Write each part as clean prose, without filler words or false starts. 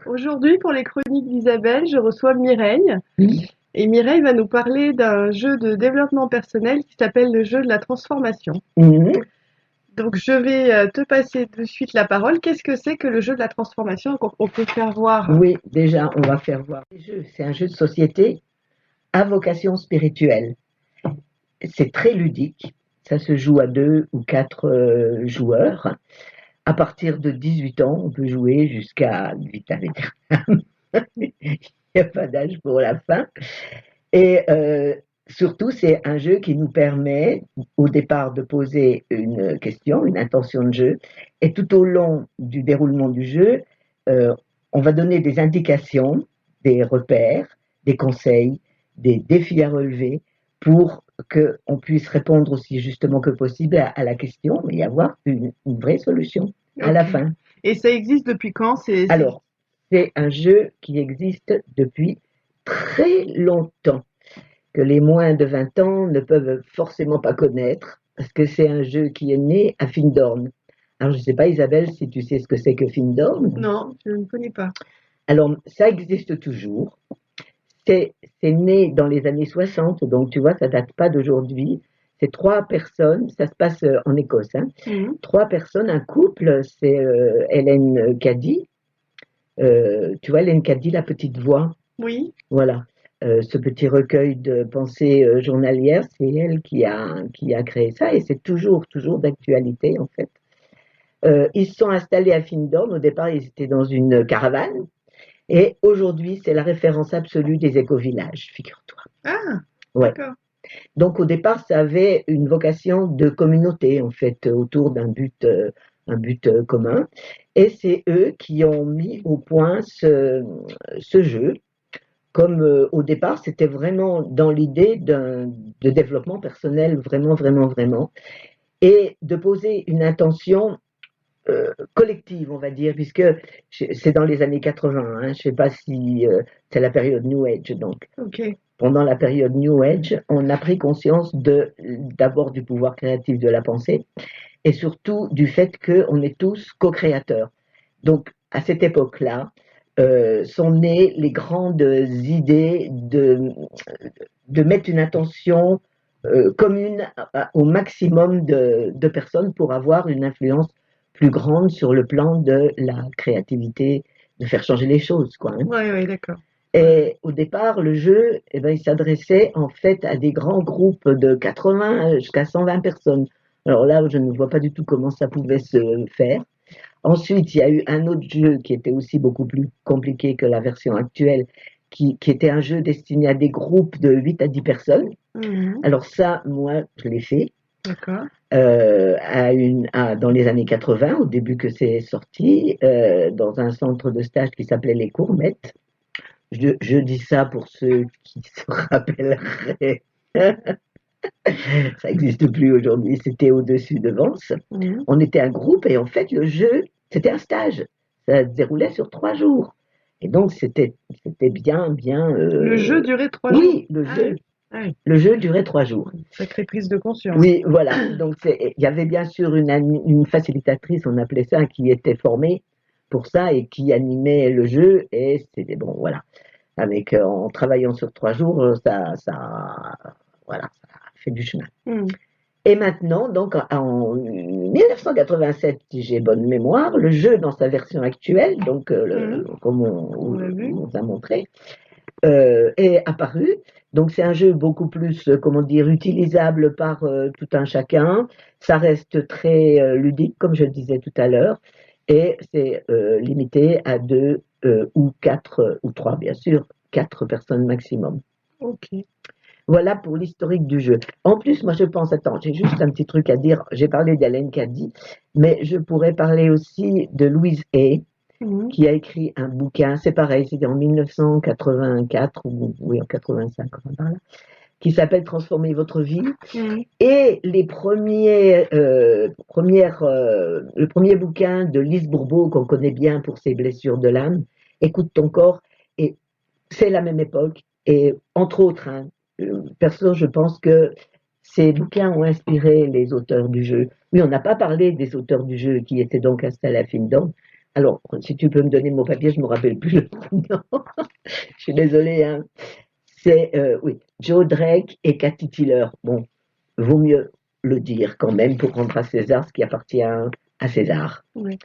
Aujourd'hui, pour les chroniques d'Isabelle, je reçois Mireille. Oui. Et Mireille va nous parler d'un jeu de développement personnel qui s'appelle le jeu de la transformation. Mhm. Donc, je vais te passer de suite la parole. Qu'est-ce que c'est que le jeu de la transformation qu'on peut faire voir? Oui, déjà, on va faire voir les jeux. C'est un jeu de société à vocation spirituelle. C'est très ludique. Ça se joue à deux ou quatre joueurs. À partir de 18 ans, on peut jouer jusqu'à 8 avec. Il n'y a pas d'âge pour la fin. Et surtout, c'est un jeu qui nous permet au départ de poser une question, une intention de jeu. Et tout au long du déroulement du jeu, euh, on va donner des indications, des repères, des conseils, des défis à relever pour qu'on puisse répondre aussi justement que possible à la question et avoir une vraie solution à la Ok. fin. Et ça existe depuis quand? Alors, c'est un jeu qui existe depuis très longtemps, que les moins de 20 ans ne peuvent forcément pas connaître, parce que c'est un jeu qui est né à Findorn. Alors, je ne sais pas, Isabelle, si tu sais ce que c'est que Findorn. Non, je ne connais pas. Alors, ça existe toujours. C'est, c'est né dans les années 60, donc tu vois, ça date pas d'aujourd'hui. C'est trois personnes, ça se passe en Écosse, hein. Mhm. Trois personnes, un couple, c'est Hélène Caddy. Tu vois, Hélène Caddy, la petite voix. Oui. Voilà. Ce petit recueil de pensées journalières, c'est elle qui a créé ça et c'est toujours d'actualité en fait. Ils se sont installés à Findorn. Au départ, ils étaient dans une caravane et aujourd'hui, c'est la référence absolue des éco-villages, figure-toi. Ah, Ouais. d'accord. Donc au départ, ça avait une vocation de communauté en fait autour d'un but commun. Et c'est eux qui ont mis au point ce jeu comme au départ, c'était vraiment dans l'idée de développement personnel, vraiment, vraiment, vraiment, et de poser une intention collective, on va dire, puisque c'est dans les années 80, hein, je ne sais pas si c'est la période New Age, donc. Ok. Pendant la période New Age, on a pris conscience d'abord du pouvoir créatif de la pensée et surtout du fait qu'on est tous co-créateurs. Donc, à cette époque-là, sont nées les grandes idées de mettre une attention commune au maximum de personnes pour avoir une influence plus grande sur le plan de la créativité, de faire changer les choses, quoi, hein. Ouais, ouais, d'accord. Ouais. Et au départ, le jeu, eh ben, il s'adressait en fait à des grands groupes de 80 jusqu'à 120 personnes. Alors là, je ne vois pas du tout comment ça pouvait se faire. Ensuite, il y a eu un autre jeu qui était aussi beaucoup plus compliqué que la version actuelle, qui était un jeu destiné à des groupes de 8 à 10 personnes. Mhm. Alors ça, moi, je l'ai fait D'accord. dans les années 80, au début que c'est sorti, dans un centre de stage qui s'appelait les Courmettes. Je dis ça pour ceux qui se rappelleraient. Ça n'existe plus aujourd'hui, c'était au-dessus de Vence. Mhm. On était un groupe et en fait, le jeu, c'était un stage. Ça se déroulait sur 3 jours. Et donc, c'était bien, bien. Le jeu durait 3 jours. Oui, le Ah jeu. oui. Ah oui. Le jeu durait 3 jours. Sacrée prise de conscience. Oui, voilà. Donc, il y avait bien sûr une facilitatrice, on appelait ça, qui était formée pour ça et qui animait le jeu. Et c'était bon, voilà. En travaillant sur 3 jours, voilà, ça fait du chemin. Mhm. Et maintenant, donc en 1987, si j'ai bonne mémoire, le jeu dans sa version actuelle, donc Mhm. comme On l'a vu. on a montré, est apparu. Donc c'est un jeu beaucoup plus, comment dire, utilisable par tout un chacun. Ça reste très ludique, comme je le disais tout à l'heure, et c'est limité à deux ou quatre ou trois, bien sûr, quatre personnes maximum. Ok. Voilà pour l'historique du jeu. En plus, moi je pense, attends, j'ai juste un petit truc à dire. J'ai parlé d'Hélène Caddy, mais je pourrais parler aussi de Louise Hay, Mhm. qui a écrit un bouquin, c'est pareil, c'était en 1984, ou oui, en 85, enfin, par là, qui s'appelle Transformer votre vie. Mhm. Et le premier bouquin de Lise Bourbeau, qu'on connaît bien pour ses blessures de l'âme, Écoute ton corps, et c'est la même époque. Et entre autres, hein, perso, je pense que ces bouquins ont inspiré les auteurs du jeu. Oui, on n'a pas parlé des auteurs du jeu qui étaient donc installés à Findon. Alors, si tu peux me donner mon papier, je me rappelle plus le nom. Je suis désolée, hein. C'est, oui, Joe Drake et Cathy Tiller. Bon, vaut mieux le dire quand même pour rendre à César ce qui appartient à César. Oui.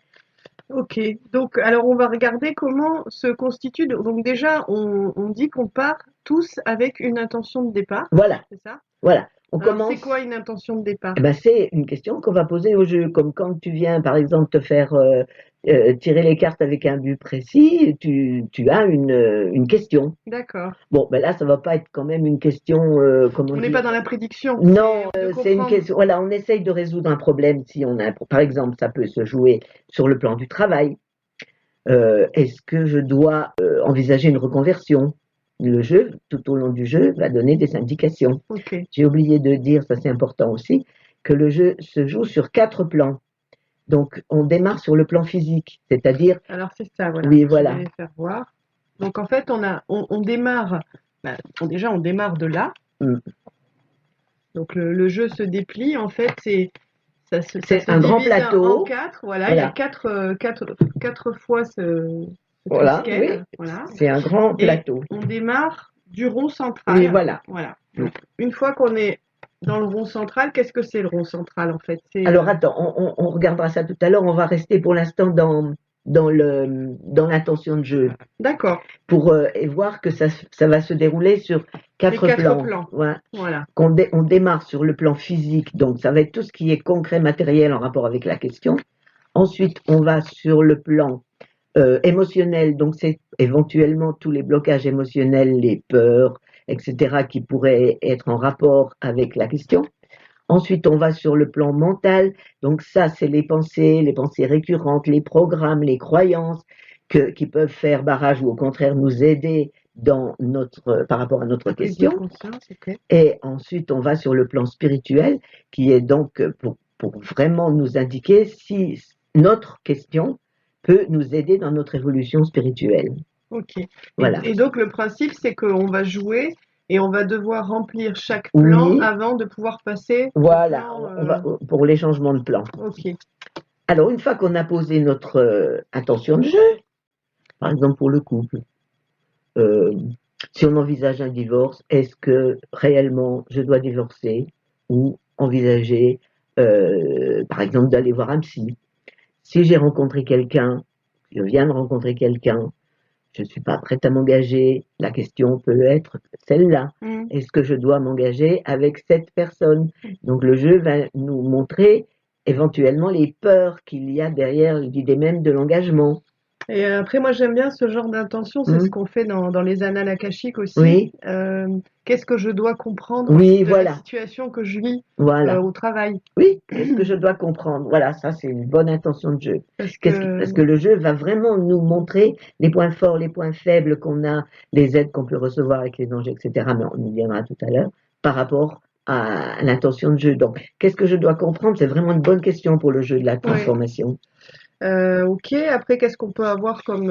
Ok, donc alors on va regarder comment se constitue. Donc déjà, on dit qu'on part tous avec une intention de départ, Voilà, c'est ça? voilà. On Alors c'est commence. quoi une intention de départ? Eh ben, c'est une question qu'on va poser au jeu, comme quand tu viens, par exemple, te faire tirer les cartes avec un but précis, tu as une question. D'accord. Bon, ben là, ça va pas être quand même une question, comment On n'est dire. pas dans la prédiction, Non, c'est de c'est une comprendre. question. Voilà, on essaye de résoudre un problème si on a, par exemple, ça peut se jouer sur le plan du travail. Est-ce que je dois envisager une reconversion? Le jeu, tout au long du jeu, va donner des indications. Ok. J'ai oublié de dire, ça c'est important aussi, que le jeu se joue sur 4 plans. Donc, on démarre sur le plan physique, c'est-à-dire, Alors c'est ça, voilà. oui, Je voilà. vais faire voir. Donc en fait, on démarre. Déjà, on démarre de là. Mm. Donc le jeu se déplie. En fait, ça C'est se un grand divise en plateau, quatre. Voilà, il y a voilà, quatre fois ce voilà, oui, Triskel. Voilà. c'est un grand Et plateau. on démarre du rond Oui, central. voilà. Voilà. Mm. Donc, une fois qu'on est dans le rond central, qu'est-ce que c'est le rond central en fait? C'est Alors attends, on regardera ça tout à l'heure. On va rester pour l'instant dans l'intention de jeu d'accord, pour et voir que ça va se dérouler sur les 4 quatre plans. plans. Voilà. Voilà. On démarre sur le plan physique, donc ça va être tout ce qui est concret, matériel en rapport avec la question. Ensuite, on va sur le plan émotionnel, donc c'est éventuellement tous les blocages émotionnels, les peurs, etc., qui pourraient être en rapport avec la question. Ensuite, on va sur le plan mental. Donc ça, c'est les pensées récurrentes, les programmes, les croyances qui peuvent faire barrage ou au contraire nous aider par rapport à notre Prise de question. conscience, ok. Et ensuite, on va sur le plan spirituel, qui est donc pour vraiment nous indiquer si notre question peut nous aider dans notre évolution spirituelle. Ok. Voilà. Et donc le principe, c'est qu'on va jouer et on va devoir remplir chaque plan Oui, avant de pouvoir passer au voilà, plan. on va pour les changements de plan. Ok. Alors, une fois qu'on a posé notre intention de jeu, par exemple pour le couple, euh, si on envisage un divorce, est-ce que réellement je dois divorcer ou envisager, par exemple, d'aller voir un psy? Si j'ai rencontré quelqu'un, je viens de rencontrer quelqu'un, je ne suis pas prête à m'engager, la question peut être celle-là. Mm. Est-ce que je dois m'engager avec cette personne? Donc le jeu va nous montrer éventuellement les peurs qu'il y a derrière l'idée même de l'engagement. Et après, moi, j'aime bien ce genre d'intention. C'est ce Hmm. qu'on fait dans les annales akashiques aussi. Oui, Qu'est-ce que je dois comprendre oui, de la voilà, situation que je vis voilà. au travail? Oui, qu'est-ce que je dois comprendre? Voilà, ça c'est une bonne intention de jeu. Parce Parce que que le jeu va vraiment nous montrer les points forts, les points faibles qu'on a, les aides qu'on peut recevoir avec les dangers, etc. Mais on y viendra tout à l'heure par rapport à l'intention de jeu. Donc, qu'est-ce que je dois comprendre? C'est vraiment une bonne question pour le jeu de la ouais. transformation. Ok. Après, qu'est-ce qu'on peut avoir comme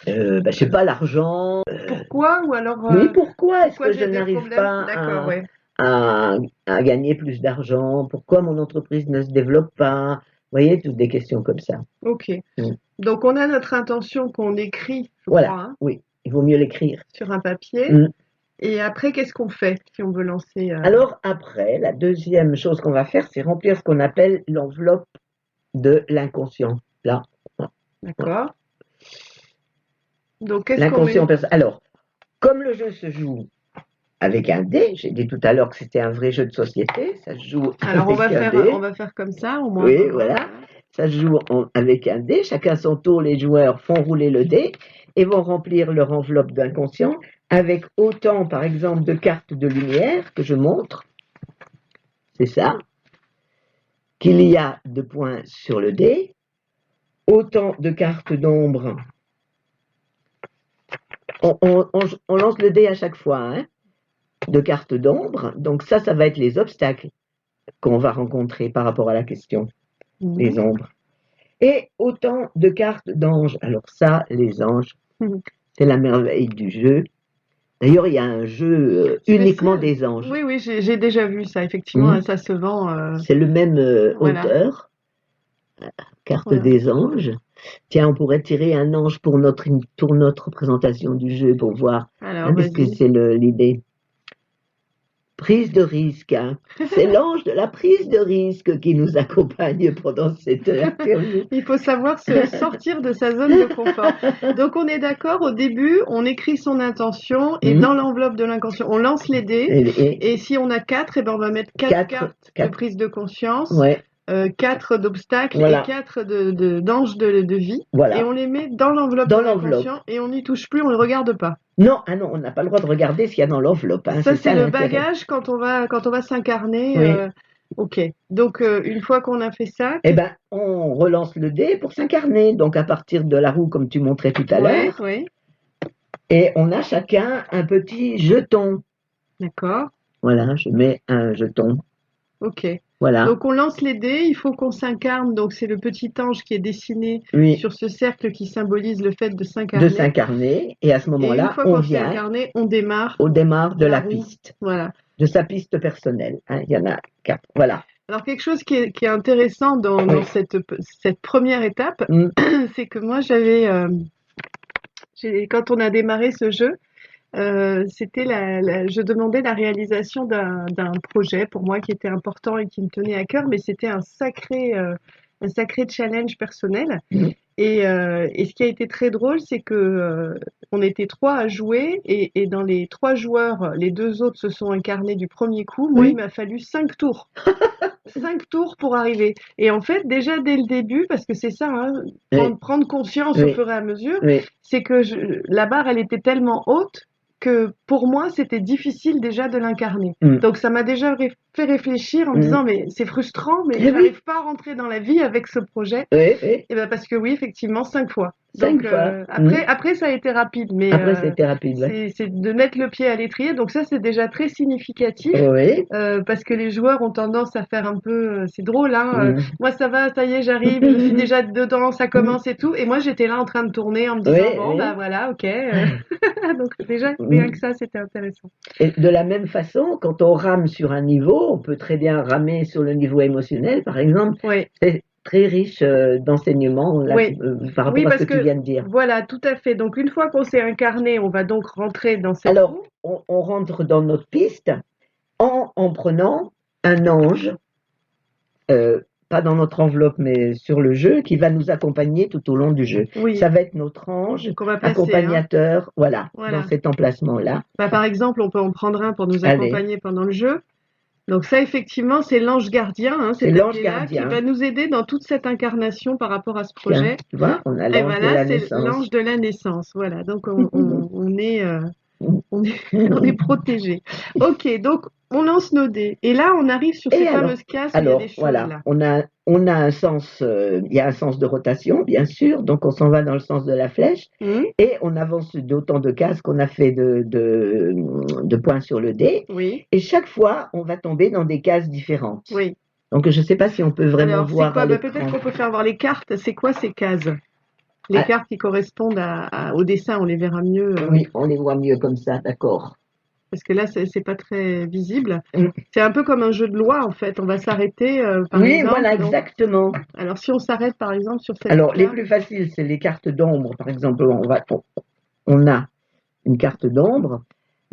Je sais pas, l'argent. pourquoi ou alors Oui, pourquoi est-ce pourquoi que je j'ai des n'arrive problèmes? pas D'accord, ouais. à, à gagner plus d'argent? Pourquoi mon entreprise ne se développe pas? Vous voyez, toutes des questions comme ça. Ok. Mm. Donc on a notre intention qu'on écrit, je crois, Voilà, hein, oui, il vaut mieux l'écrire. sur un papier. Mm. Et après, qu'est-ce qu'on fait si on veut lancer Alors après, la deuxième chose qu'on va faire, c'est remplir ce qu'on appelle l'enveloppe de l'inconscient. Là, voilà. d'accord. Donc qu'est-ce qu'on met? L'inconscient personnel. Alors, comme le jeu se joue avec un dé, j'ai dit tout à l'heure que c'était un vrai jeu de société, ça se joue Alors avec un dé. on va faire comme ça, au moins. Oui, voilà. Ça se joue avec un dé. Chacun son tour, les joueurs font rouler le dé et vont remplir leur enveloppe d'inconscient avec autant, par exemple, de cartes de lumière que je montre. C'est ça. Qu'il y a de points sur le dé, autant de cartes d'ombre. On lance le dé à chaque fois, hein, de cartes d'ombre. Donc ça va être les obstacles qu'on va rencontrer par rapport à la question, les Mhm. ombres. Et autant de cartes d'anges. Alors ça, les anges, Mhm. c'est la merveille du jeu. D'ailleurs, il y a un jeu uniquement des anges. Oui, oui, j'ai déjà vu ça, effectivement, Hmm. hein, ça se vend. C'est le même Voilà, auteur, carte voilà. des anges. Tiens, on pourrait tirer un ange pour notre présentation du jeu pour voir, Alors, parce que vas-y. c'est l'idée. Prise de risque, hein. C'est l'ange de la prise de risque qui nous accompagne pendant cette interview. Il faut savoir se sortir de sa zone de confort. Donc, on est d'accord, au début, on écrit son intention et dans l'enveloppe de l'inconscient, on lance les dés. Et si on a 4, eh ben, on va mettre 4 cartes de prise de conscience, Ouais, 4 d'obstacles voilà. et 4 d'anges de vie. Voilà. Et on les met dans l'enveloppe Dans de l'inconscient et on n'y touche plus, on ne le regarde pas. Non, ah non, on n'a pas le droit de regarder ce qu'il y a dans l'enveloppe, hein. Ça, c'est le l'intérêt. bagage quand on va s'incarner. Oui. Ok. Donc, une fois qu'on a fait ça, Eh ben, on relance le dé pour s'incarner. Donc, à partir de la roue, comme tu montrais tout à ouais, l'heure. ouais, Et on a chacun un petit jeton. d'accord. Voilà, je mets un jeton. Ok. Voilà. Donc, on lance les dés, il faut qu'on s'incarne. Donc, c'est le petit ange qui est dessiné Oui, sur ce cercle qui symbolise le fait de de s'incarner. s'incarner. Et à ce Et une moment-là, fois on qu'on s'est vient incarné, on démarre au démarre de la roue. piste, Voilà. de sa piste personnelle, hein. Il y en a 4. Voilà. Alors, quelque chose qui est intéressant dans Oui. cette première étape, Mm. c'est que moi, quand on a démarré ce jeu, je demandais la réalisation d'un projet pour moi qui était important et qui me tenait à cœur, mais c'était un sacré challenge personnel. Mm. Et ce qui a été très drôle, c'est que on était 3 à jouer et dans les 3 joueurs, les 2 autres se sont incarnés du premier coup. Moi, Oui. il m'a fallu 5 tours. 5 tours pour arriver. Et en fait, déjà dès le début, parce que c'est ça, hein, Oui. prendre conscience au Oui. fur et à mesure, Oui. c'est que la barre, elle était tellement haute que pour moi, c'était difficile déjà de l'incarner. Mm. Donc ça m'a déjà fait réfléchir en me disant, mais c'est frustrant, mais Eh oui. j'arrive pas à rentrer dans la vie avec ce projet. Oui, oui. Et ben parce que oui, effectivement, 5 fois. 5 Donc fois. après, ça a été rapide, mais Après, c'était rapide. Ouais. c'est de mettre le pied à l'étrier. Donc ça, c'est déjà très significatif. Oui. Parce que les joueurs ont tendance à faire un peu, c'est drôle, hein. Mm. Moi, ça va, ça y est, j'arrive, je suis déjà dedans, ça commence et tout. Et moi, j'étais là en train de tourner en me disant, Oui, bon, oui. bah voilà, ok. Donc déjà, Mm. rien que ça, c'était intéressant. Et de la même façon, quand on rame sur un niveau, on peut très bien ramer sur le niveau émotionnel, par exemple. Oui. C'est très riche d'enseignements Oui. par rapport Oui, à ce parce que tu que viens de dire. voilà, tout à fait. Donc une fois qu'on s'est incarné, on va donc rentrer dans cette Alors, roue. on rentre dans notre piste en prenant un ange, pas dans notre enveloppe, mais sur le jeu, qui va nous accompagner tout au long du jeu. Oui. Ça va être notre ange Qu'on va placer, accompagnateur, voilà, Voilà. dans cet emplacement-là. Bah, par exemple, on peut en prendre un pour nous Allez. accompagner pendant le jeu. Donc ça, effectivement, c'est l'ange gardien, hein, C'est cet l'ange allié-là, qui gardien. va nous aider dans toute cette incarnation par rapport à ce Tiens, projet. tu vois, on a Et l'ange de voilà, la c'est naissance. l'ange de la naissance. Voilà, donc on est protégé. Ok, donc on lance nos dés. Et là, on arrive sur ces Et alors, fameuses cases où il y a des choses voilà, là. on a un sens, il y a un sens de rotation, bien sûr, donc on s'en va dans le sens de la flèche, et on avance d'autant de cases qu'on a fait de points sur le dé, Oui, et chaque fois, on va tomber dans des cases différentes. oui. Donc, je ne sais pas si on peut vraiment Alors, c'est voir quoi? à Bah, l'écran. peut-être qu'on peut faire voir les cartes. C'est quoi ces cases? Les cartes qui correspondent au dessin, on les verra mieux. Oui, on les voit mieux comme ça, d'accord. Parce que là, c'est pas très visible. Mm. C'est un peu comme un jeu de loi, en fait. On va s'arrêter, par Oui, exemple. voilà, Donc, exactement. alors, si on s'arrête, par exemple, sur cette Alors, les carte. plus faciles, c'est les cartes d'ombre. Par exemple, on a une carte d'ombre.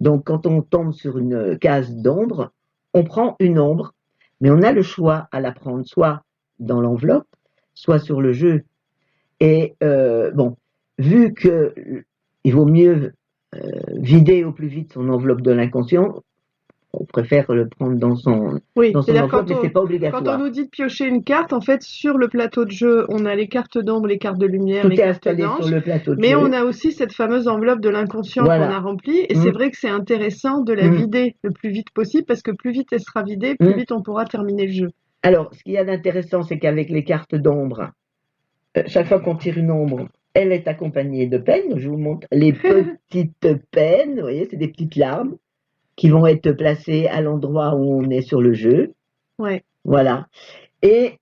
Donc, quand on tombe sur une case d'ombre, on prend une ombre, mais on a le choix à la prendre soit dans l'enveloppe, soit sur le jeu. Et bon, vu que il vaut mieux vider au plus vite son enveloppe de l'inconscient, on préfère le prendre dans son enveloppe, mais c'est pas obligatoire. Quand on nous dit de piocher une carte, en fait, sur le plateau de jeu, on a les cartes d'ombre, les cartes de lumière, Tout les est cartes installé d'ange, sur le plateau de mais jeu. on a aussi cette fameuse enveloppe de l'inconscient Voilà. qu'on a remplie, et c'est vrai que c'est intéressant de la vider le plus vite possible, parce que plus vite elle sera vidée, plus vite on pourra terminer le jeu. Alors, ce qu'il y a d'intéressant, c'est qu'avec les cartes d'ombre, chaque fois qu'on tire une ombre, elle est accompagnée de peines. Je vous montre les petites peines. Vous voyez, c'est des petites larmes qui vont être placées à l'endroit où on est sur le jeu. Ouais. Voilà. Et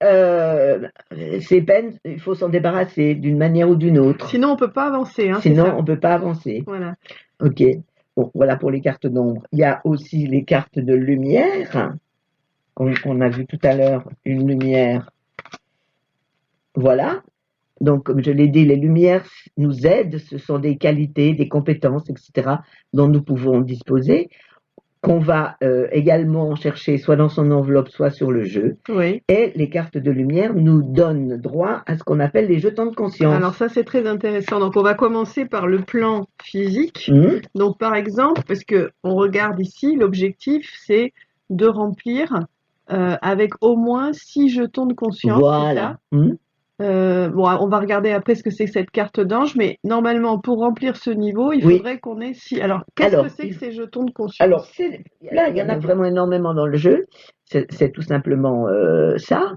ces peines, il faut s'en débarrasser d'une manière ou d'une autre. Sinon, on peut pas avancer. Hein, sinon, on peut pas avancer. Voilà. Ok. Bon, voilà pour les cartes d'ombre. Il y a aussi les cartes de lumière. On a vu tout à l'heure une lumière. Voilà. Donc, comme je l'ai dit, les lumières nous aident, ce sont des qualités, des compétences, etc., dont nous pouvons disposer, qu'on va également chercher soit dans son enveloppe, soit sur le jeu. Oui. Et les cartes de lumière nous donnent droit à ce qu'on appelle les jetons de conscience. Alors ça, c'est très intéressant. Donc, on va commencer par le plan physique. Donc, par exemple, parce que on regarde ici, l'objectif, c'est de remplir avec au moins 6 jetons de conscience. Voilà. Bon, on va regarder après ce que c'est que cette carte d'ange, mais normalement, pour remplir ce niveau, il faudrait qu'on ait 6. Alors, qu'est-ce que c'est que ces jetons de conscience? Alors, là, il y en a vraiment énormément dans le jeu. C'est tout simplement ça.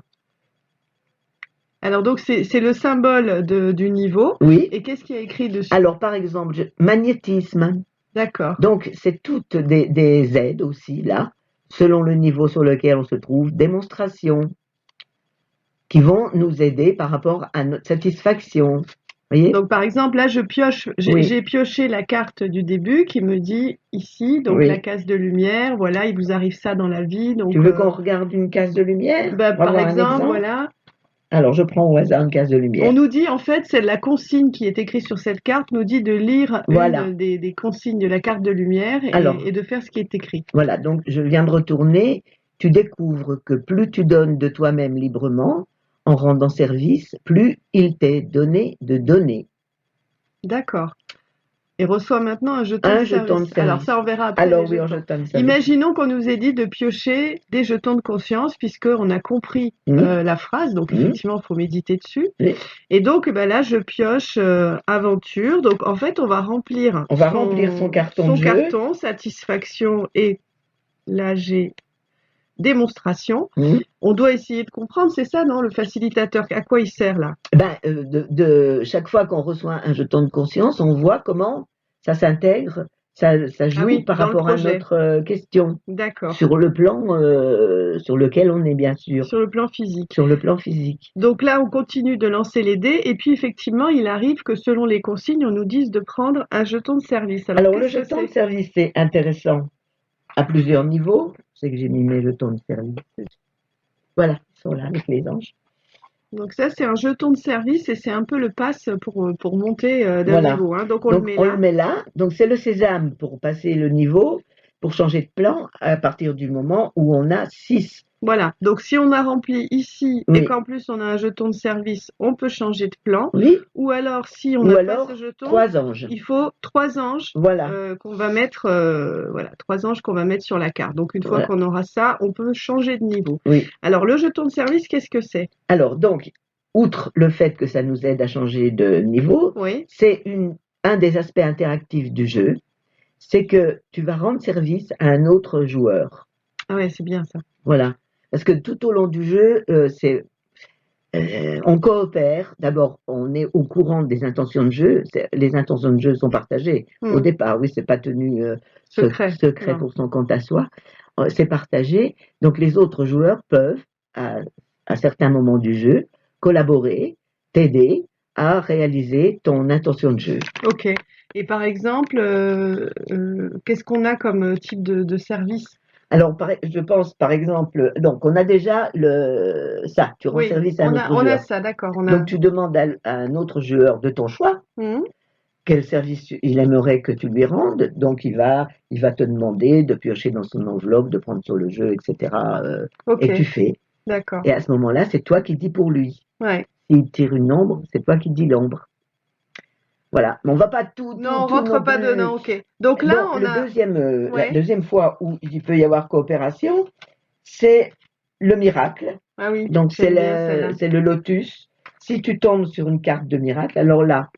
Alors, donc, c'est le symbole du niveau. Oui. Et qu'est-ce qu'il y a écrit dessus? Alors, par exemple, magnétisme. D'accord. Donc, c'est toutes des aides aussi, là, selon le niveau sur lequel on se trouve. Démonstration, qui vont nous aider par rapport à notre satisfaction. Voyez? Donc, par exemple, là, j'ai pioché la carte du début qui me dit ici, donc la case de lumière, voilà, il vous arrive ça dans la vie. Donc, tu veux qu'on regarde une case de lumière? Par exemple, voilà. Alors, je prends au hasard une case de lumière. On nous dit, en fait, c'est la consigne qui est écrite sur cette carte, nous dit de lire une des consignes de la carte de lumière et de faire ce qui est écrit. Voilà, donc je viens de retourner. Tu découvres que plus tu donnes de toi-même librement, en rendant service, plus il t'est donné de donner. D'accord. Et reçoit maintenant un jeton de service. Alors ça, on verra après. Alors oui, un jeton de service. Imaginons qu'on nous ait dit de piocher des jetons de conscience, puisqu'on a compris la phrase. Donc effectivement, il faut méditer dessus. Et donc là, je pioche aventure. Donc en fait, on va remplir son carton, satisfaction, et là j'ai démonstration. On doit essayer de comprendre, c'est ça, non, le facilitateur, à quoi il sert là? Chaque fois qu'on reçoit un jeton de conscience, on voit comment ça s'intègre, ça joue par rapport à notre question. D'accord. Sur le plan sur lequel on est, bien sûr. Sur le plan physique. Sur le plan physique. Donc là, on continue de lancer les dés, et puis effectivement, il arrive que selon les consignes, on nous dise de prendre un jeton de service. Alors le jeton de service, c'est intéressant à plusieurs niveaux. C'est que j'ai mis mes jetons de service. Voilà, ils sont là avec les anges. Donc ça, c'est un jeton de service et c'est un peu le pass pour monter d'un niveau. Hein. Donc on le met là. Donc c'est le sésame pour passer le niveau, pour changer de plan à partir du moment où on a 6. Voilà, donc si on a rempli ici et qu'en plus on a un jeton de service, on peut changer de plan. Oui. Ou alors si on n'a pas ce jeton, 3 anges. Il faut 3 anges qu'on va mettre, 3 anges qu'on va mettre sur la carte. Donc une fois qu'on aura ça, on peut changer de niveau. Oui. Alors le jeton de service, qu'est-ce que c'est? Alors donc, outre le fait que ça nous aide à changer de niveau, c'est un des aspects interactifs du jeu, c'est que tu vas rendre service à un autre joueur. Ah ouais, c'est bien ça. Voilà. Parce que tout au long du jeu, on coopère. D'abord, on est au courant des intentions de jeu. Les intentions de jeu sont partagées au départ. Oui, c'est pas tenu secret pour son compte à soi. C'est partagé. Donc, les autres joueurs peuvent, à certains moments du jeu, collaborer, t'aider à réaliser ton intention de jeu. Ok. Et par exemple, qu'est-ce qu'on a comme type de service? Alors, je pense, par exemple, donc on a déjà ça, tu rends service à un autre joueur. On a ça, d'accord. Donc, tu demandes à un autre joueur de ton choix quel service il aimerait que tu lui rendes. Donc, il va te demander de piocher dans son enveloppe, de prendre sur le jeu, etc. Et tu fais. D'accord. Et à ce moment-là, c'est toi qui dis pour lui. Ouais. S'il tire une ombre, c'est toi qui dis l'ombre. Voilà, mais on va pas tout. Non, on rentre pas dedans, ok. Donc là, la deuxième fois où il peut y avoir coopération, c'est le miracle. Ah oui. Donc c'est le lotus. Si tu tombes sur une carte de miracle, alors là,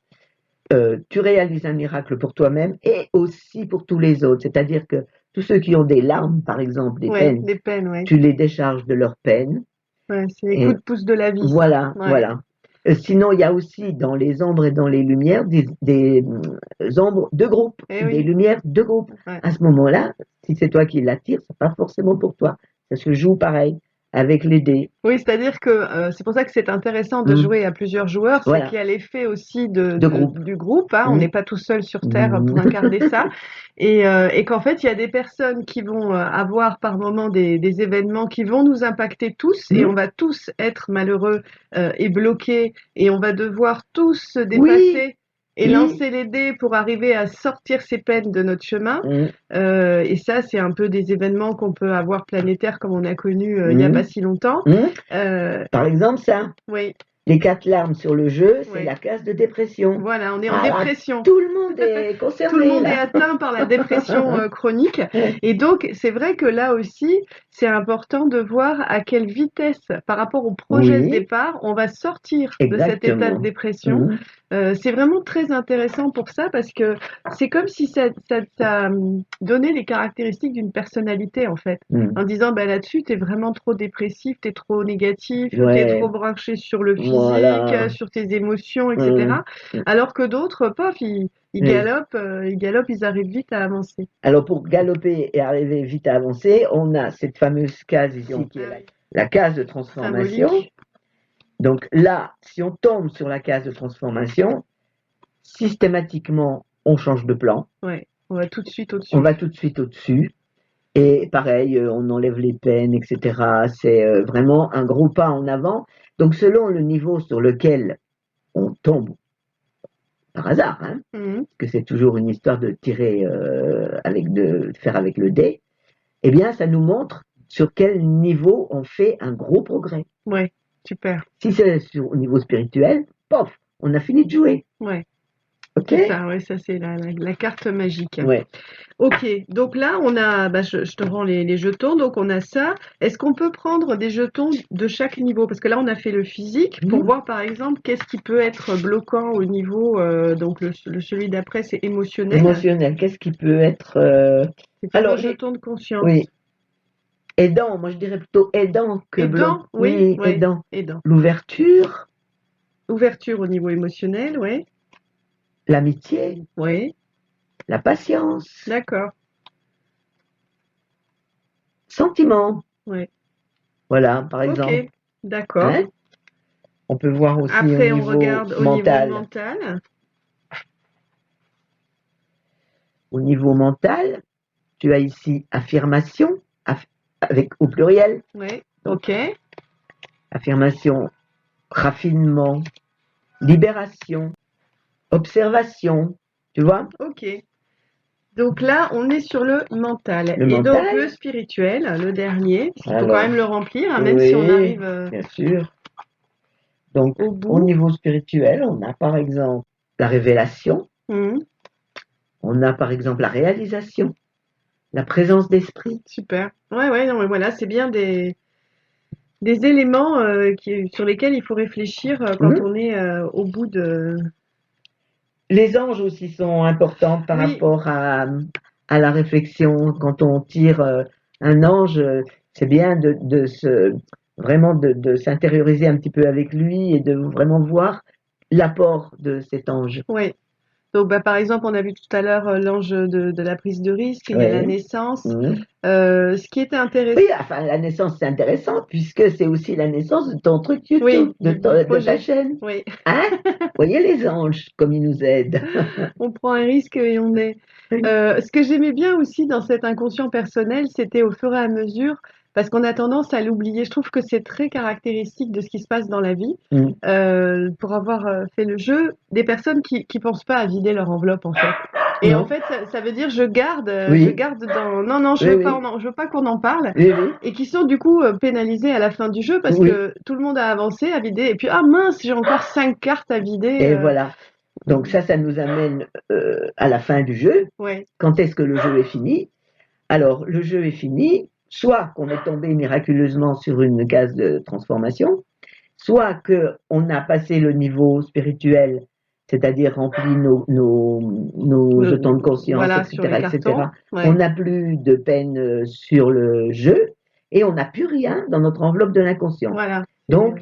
tu réalises un miracle pour toi-même et aussi pour tous les autres. C'est-à-dire que tous ceux qui ont des larmes, par exemple, des peines, tu les décharges de leurs peines. Ouais, c'est les coups de pouce de la vie. Voilà, voilà. Sinon, il y a aussi dans les ombres et dans les lumières des ombres de groupe, des lumières de groupe. À ce moment-là, si c'est toi qui l'attires, c'est pas forcément pour toi. Ça se joue pareil, avec les dés. Oui, c'est-à-dire que c'est pour ça que c'est intéressant de jouer à plusieurs joueurs, c'est qu'il y a l'effet aussi du groupe, hein, on n'est pas tout seul sur Terre pour incarner ça, et qu'en fait, il y a des personnes qui vont avoir par moment des événements qui vont nous impacter tous, et on va tous être malheureux et bloqués, et on va devoir tous se dépasser. Et lancer les dés pour arriver à sortir ces peines de notre chemin. Et ça, c'est un peu des événements qu'on peut avoir planétaires comme on a connu il n'y a pas si longtemps. Par exemple, ça. Oui. Les 4 larmes sur le jeu, c'est la case de dépression. Voilà, on est en dépression. Tout le monde est concerné. Tout le monde est atteint par la dépression chronique. Et donc, c'est vrai que là aussi, c'est important de voir à quelle vitesse, par rapport au projet de départ, on va sortir de cet état de dépression. C'est vraiment très intéressant pour ça parce que c'est comme si ça donnait les caractéristiques d'une personnalité en fait. En disant là-dessus t'es vraiment trop dépressif, t'es trop négatif, t'es trop branché sur le physique, sur tes émotions, etc. Alors que d'autres, ils galopent, ils arrivent vite à avancer. Alors pour galoper et arriver vite à avancer, on a cette fameuse case ici qui est la case de transformation. Symbolique. Donc là, si on tombe sur la case de transformation, systématiquement, on change de plan. Ouais, on va tout de suite au-dessus. On va tout de suite au-dessus. Et pareil, on enlève les peines, etc. C'est vraiment un gros pas en avant. Donc selon le niveau sur lequel on tombe, par hasard, hein, parce que c'est toujours une histoire de tirer de faire avec le dé, eh bien ça nous montre sur quel niveau on fait un gros progrès. Ouais. Super. Si c'est au niveau spirituel, pof, on a fini de jouer. Ouais. Ok. C'est ça, ouais, ça c'est la carte magique. Ouais. Ok, donc là on a, je te rends les jetons, donc on a ça. Est-ce qu'on peut prendre des jetons de chaque niveau? Parce que là on a fait le physique pour voir par exemple qu'est-ce qui peut être bloquant au niveau, donc celui d'après c'est émotionnel. Émotionnel, qu'est-ce qui peut être... Alors, le jeton de conscience. Oui. Aidant, moi je dirais plutôt aidant que aidant, oui, aidant. Aidant. L'ouverture. Ouverture au niveau émotionnel, oui. L'amitié. Oui. La patience. D'accord. Sentiment. Oui. Voilà, par exemple. Ok, d'accord. Hein? On peut voir aussi après, au niveau on regarde mental. Au niveau mental. Au niveau mental, tu as ici affirmation. Avec au pluriel. Oui, ok. Affirmation, raffinement, libération, observation, tu vois? Ok. Donc là, on est sur le mental. Donc le spirituel, le dernier, il faut quand même le remplir, hein, même si on arrive... bien sûr. Donc au niveau spirituel, on a par exemple la révélation, on a par exemple la réalisation, la présence d'esprit. Super. Ouais, non, mais voilà, c'est bien des éléments sur lesquels il faut réfléchir quand on est au bout de... Les anges aussi sont importants par rapport à la réflexion. Quand on tire un ange, c'est bien vraiment de s'intérioriser un petit peu avec lui et de vraiment voir l'apport de cet ange. Oui. Donc, par exemple, on a vu tout à l'heure l'ange de la prise de risque, il y a la naissance. Ce qui était intéressant. Oui, enfin, la naissance, c'est intéressant puisque c'est aussi la naissance de ton truc YouTube, de ta chaîne. Oui. Hein? Voyez les anges, comme ils nous aident. On prend un risque et on est. Ce que j'aimais bien aussi dans cet inconscient personnel, c'était au fur et à mesure, parce qu'on a tendance à l'oublier. Je trouve que c'est très caractéristique de ce qui se passe dans la vie. Pour avoir fait le jeu, des personnes qui pensent pas à vider leur enveloppe en fait. Et en fait, ça veut dire je garde dans. Non, je veux pas qu'on en parle. Et qui sont du coup pénalisés à la fin du jeu parce que tout le monde a avancé, a vidé. Et puis ah mince, j'ai encore 5 cartes à vider. Et voilà. Donc ça nous amène à la fin du jeu. Quand est-ce que le jeu est fini? Alors le jeu est fini. Soit qu'on est tombé miraculeusement sur une case de transformation, soit qu'on a passé le niveau spirituel, c'est-à-dire rempli nos jetons de conscience, etc. On n'a plus de peine sur le jeu et on n'a plus rien dans notre enveloppe de l'inconscient. Voilà. Donc,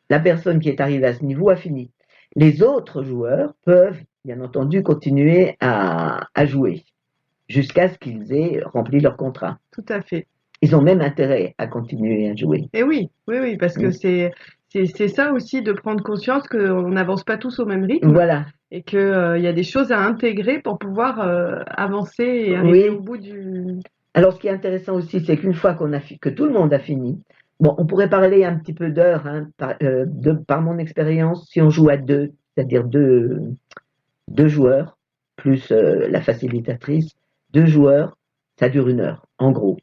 la personne qui est arrivée à ce niveau a fini. Les autres joueurs peuvent, bien entendu, continuer à jouer jusqu'à ce qu'ils aient rempli leur contrat. Tout à fait. Ils ont même intérêt à continuer à jouer. Et oui, parce que c'est ça aussi de prendre conscience qu'on n'avance pas tous au même rythme. Voilà. Et qu'il y a des choses à intégrer pour pouvoir avancer et arriver au bout du... Alors, ce qui est intéressant aussi, c'est qu'une fois que tout le monde a fini, bon, on pourrait parler un petit peu d'heures, hein, par mon expérience, si on joue à deux, c'est-à-dire deux joueurs, plus la facilitatrice, 2 joueurs, ça dure 1 heure, en gros.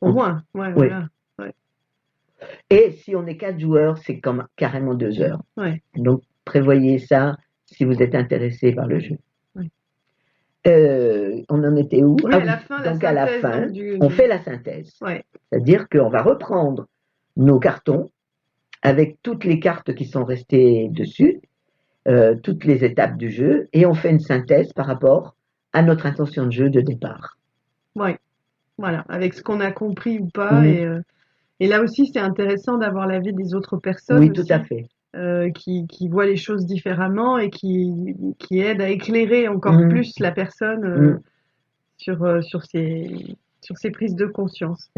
Au moins, ouais, voilà. Ouais. Et si on est 4 joueurs, c'est comme carrément 2 heures. Ouais. Donc, prévoyez ça si vous êtes intéressé par le jeu. Ouais. On en était où? Oui, à la fin, à la fin, on fait la synthèse. Ouais. C'est-à-dire qu'on va reprendre nos cartons avec toutes les cartes qui sont restées dessus, toutes les étapes du jeu, et on fait une synthèse par rapport à notre intention de jeu de départ. Oui, voilà, avec ce qu'on a compris ou pas. Et là aussi, c'est intéressant d'avoir l'avis des autres personnes. Oui, tout à fait. Qui voient les choses différemment et qui aident à éclairer encore plus la personne sur ses prises de conscience.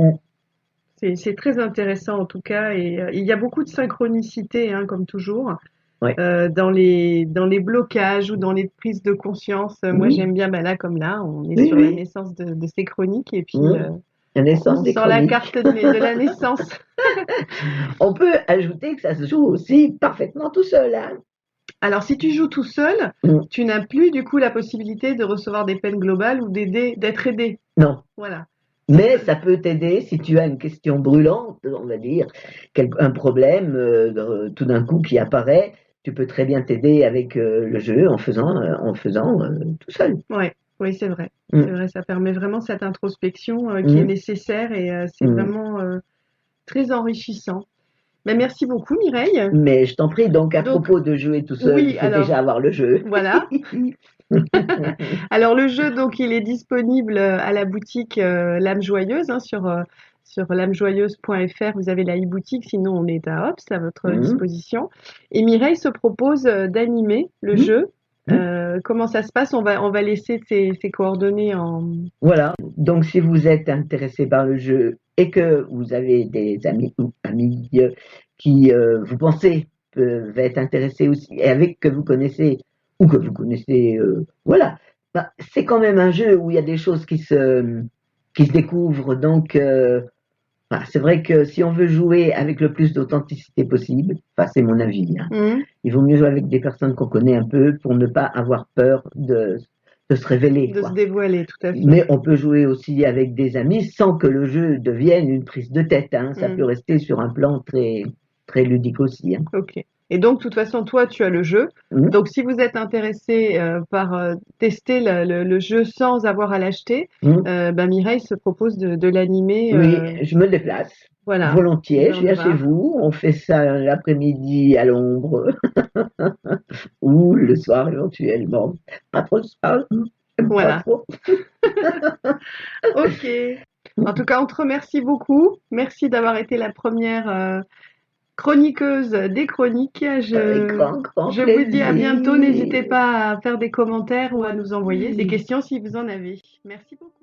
C'est très intéressant en tout cas, et il y a beaucoup de synchronicité, hein, comme toujours. Ouais. Dans les blocages ou dans les prises de conscience. Moi, j'aime bien, là, comme là, on est sur la naissance de ces chroniques, et puis la on sort la carte de la naissance. On peut ajouter que ça se joue aussi parfaitement tout seul. Hein. Alors, si tu joues tout seul, tu n'as plus du coup la possibilité de recevoir des peines globales ou d'être aidé. Non. Voilà. Mais ça peut t'aider si tu as une question brûlante, on va dire, un problème tout d'un coup qui apparaît. Tu peux très bien t'aider avec le jeu en faisant tout seul. Ouais. Oui, c'est vrai. C'est vrai, ça permet vraiment cette introspection qui est nécessaire, et c'est vraiment très enrichissant. Mais merci beaucoup, Mireille. Mais je t'en prie, donc à propos de jouer tout seul, il faut déjà avoir le jeu. Voilà. Alors le jeu, donc, il est disponible à la boutique L'Âme Joyeuse, hein, sur l'âmejoyeuse.fr, vous avez la e-boutique, sinon on est à Ops, à votre disposition. Et Mireille se propose d'animer le jeu. Comment ça se passe? On va laisser ses coordonnées en... Voilà, donc si vous êtes intéressé par le jeu et que vous avez des amis ou amies qui, vous pensez, peuvent être intéressés aussi, et que vous connaissez, ou que vous connaissez, voilà. C'est quand même un jeu où il y a des choses qui se découvrent, donc c'est vrai que si on veut jouer avec le plus d'authenticité possible, c'est mon avis, hein, il vaut mieux jouer avec des personnes qu'on connaît un peu pour ne pas avoir peur de se révéler. De se dévoiler, tout à fait. Mais on peut jouer aussi avec des amis sans que le jeu devienne une prise de tête. Hein. Ça peut rester sur un plan très, très ludique aussi. Hein. Ok. Et donc, de toute façon, toi, tu as le jeu. Donc, si vous êtes intéressé par tester le jeu sans avoir à l'acheter, Mireille se propose de l'animer. Oui, je me déplace. Voilà. Volontiers, je viens chez vous. On fait ça l'après-midi à l'ombre ou le soir éventuellement. Pas trop de soir. Voilà. Ok. En tout cas, on te remercie beaucoup. Merci d'avoir été la première chroniqueuse des chroniques. Je vous dis à bientôt. N'hésitez pas à faire des commentaires ou à nous envoyer des questions si vous en avez. Merci beaucoup.